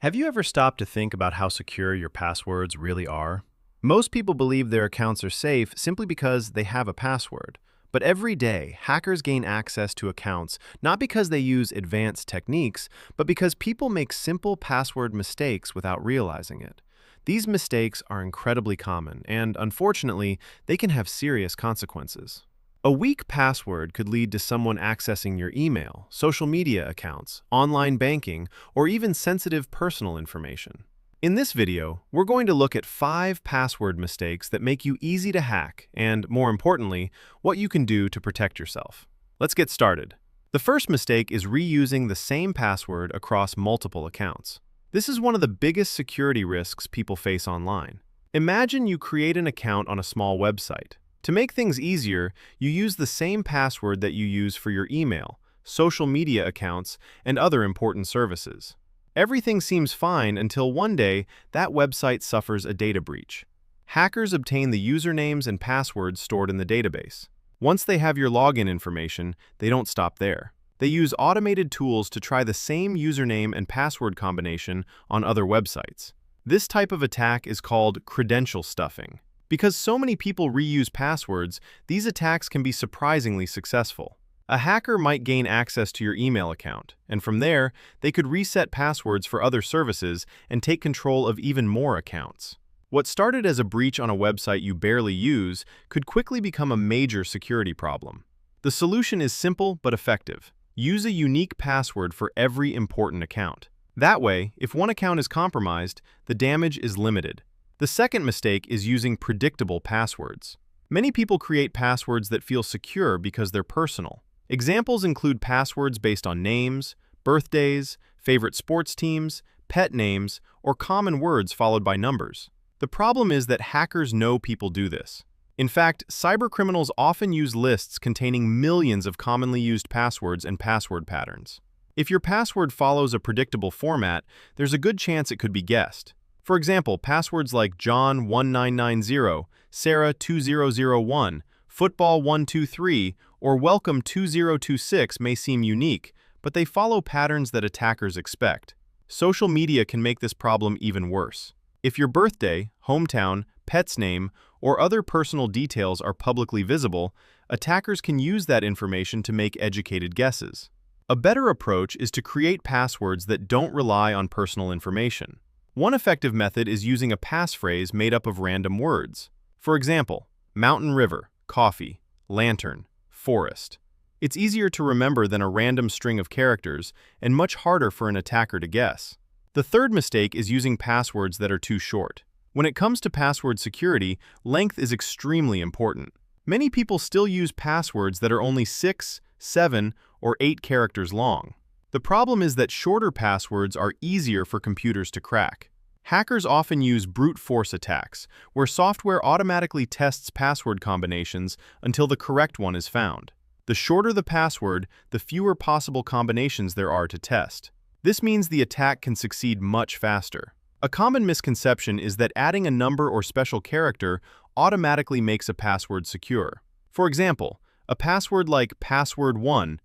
Have you ever stopped to think about how secure your passwords really are? Most people believe their accounts are safe simply because they have a password. But every day, hackers gain access to accounts not because they use advanced techniques, but because people make simple password mistakes without realizing it. These mistakes are incredibly common, and unfortunately, they can have serious consequences. A weak password could lead to someone accessing your email, social media accounts, online banking, or even sensitive personal information. In this video, we're going to look at 5 password mistakes that make you easy to hack and, more importantly, what you can do to protect yourself. Let's get started. The first mistake is reusing the same password across multiple accounts. This is one of the biggest security risks people face online. Imagine you create an account on a small website. To make things easier, you use the same password that you use for your email, social media accounts, and other important services. Everything seems fine until one day that website suffers a data breach. Hackers obtain the usernames and passwords stored in the database. Once they have your login information, they don't stop there. They use automated tools to try the same username and password combination on other websites. This type of attack is called credential stuffing. Because so many people reuse passwords, these attacks can be surprisingly successful. A hacker might gain access to your email account, and from there, they could reset passwords for other services and take control of even more accounts. What started as a breach on a website you barely use could quickly become a major security problem. The solution is simple but effective. Use a unique password for every important account. That way, if one account is compromised, the damage is limited. The second mistake is using predictable passwords. Many people create passwords that feel secure because they're personal. Examples include passwords based on names, birthdays, favorite sports teams, pet names, or common words followed by numbers. The problem is that hackers know people do this. In fact, cybercriminals often use lists containing millions of commonly used passwords and password patterns. If your password follows a predictable format, there's a good chance it could be guessed. For example, passwords like John1990, Sarah2001, Football123, or Welcome2026 may seem unique, but they follow patterns that attackers expect. Social media can make this problem even worse. If your birthday, hometown, pet's name, or other personal details are publicly visible, attackers can use that information to make educated guesses. A better approach is to create passwords that don't rely on personal information. One effective method is using a passphrase made up of random words. For example, mountain river, coffee, lantern, forest. It's easier to remember than a random string of characters and much harder for an attacker to guess. The third mistake is using passwords that are too short. When it comes to password security, length is extremely important. Many people still use passwords that are only 6, 7, or 8 characters long. The problem is that shorter passwords are easier for computers to crack. Hackers often use brute force attacks, where software automatically tests password combinations until the correct one is found. The shorter the password, the fewer possible combinations there are to test. This means the attack can succeed much faster. A common misconception is that adding a number or special character automatically makes a password secure. For example, a password like password1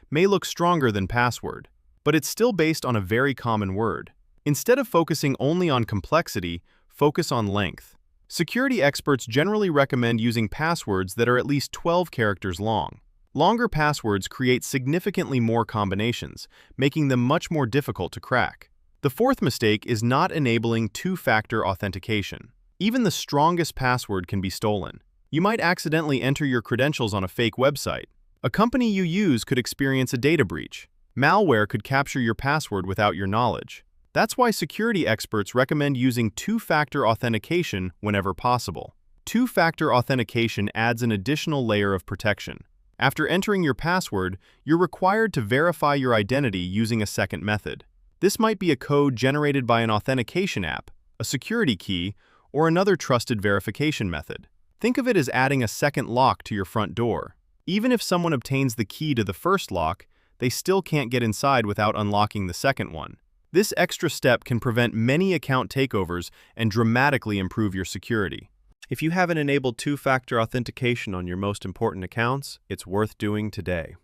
may look stronger than password, but it's still based on a very common word. Instead of focusing only on complexity, focus on length. Security experts generally recommend using passwords that are at least 12 characters long. Longer passwords create significantly more combinations, making them much more difficult to crack. The fourth mistake is not enabling two-factor authentication. Even the strongest password can be stolen. You might accidentally enter your credentials on a fake website. A company you use could experience a data breach. Malware could capture your password without your knowledge. That's why security experts recommend using two-factor authentication whenever possible. Two-factor authentication adds an additional layer of protection. After entering your password, you're required to verify your identity using a second method. This might be a code generated by an authentication app, a security key, or another trusted verification method. Think of it as adding a second lock to your front door. Even if someone obtains the key to the first lock, they still can't get inside without unlocking the second one. This extra step can prevent many account takeovers and dramatically improve your security. If you haven't enabled two-factor authentication on your most important accounts, it's worth doing today.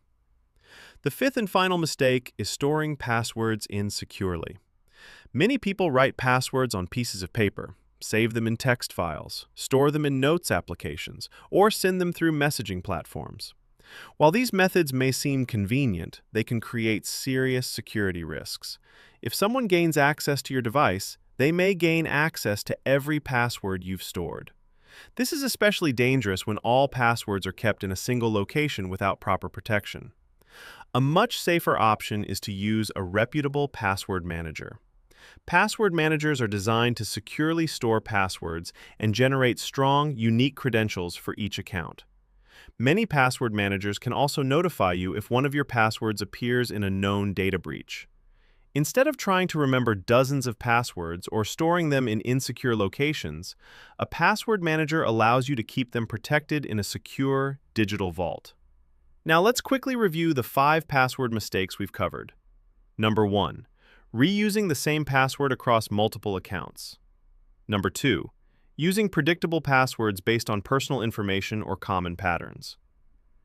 The fifth and final mistake is storing passwords insecurely. Many people write passwords on pieces of paper, save them in text files, store them in notes applications, or send them through messaging platforms. While these methods may seem convenient, they can create serious security risks. If someone gains access to your device, they may gain access to every password you've stored. This is especially dangerous when all passwords are kept in a single location without proper protection. A much safer option is to use a reputable password manager. Password managers are designed to securely store passwords and generate strong, unique credentials for each account. Many password managers can also notify you if one of your passwords appears in a known data breach. Instead of trying to remember dozens of passwords or storing them in insecure locations, a password manager allows you to keep them protected in a secure digital vault. Now let's quickly review the 5 password mistakes we've covered. Number 1. Reusing the same password across multiple accounts. Number 2. Using predictable passwords based on personal information or common patterns.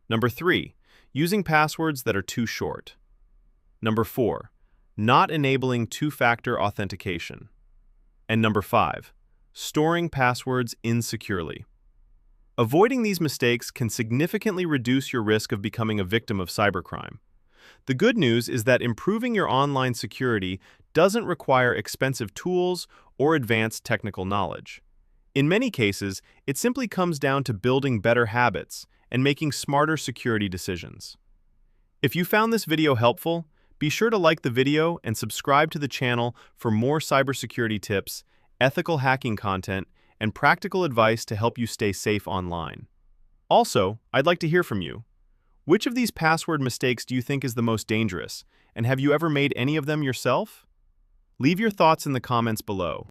Number 3. Using passwords that are too short. Number 4. Not enabling two-factor authentication. And number 5. Storing passwords insecurely. Avoiding these mistakes can significantly reduce your risk of becoming a victim of cybercrime. The good news is that improving your online security doesn't require expensive tools or advanced technical knowledge. In many cases, it simply comes down to building better habits and making smarter security decisions. If you found this video helpful, be sure to like the video and subscribe to the channel for more cybersecurity tips, ethical hacking content, and practical advice to help you stay safe online. Also, I'd like to hear from you. Which of these password mistakes do you think is the most dangerous, and have you ever made any of them yourself? Leave your thoughts in the comments below.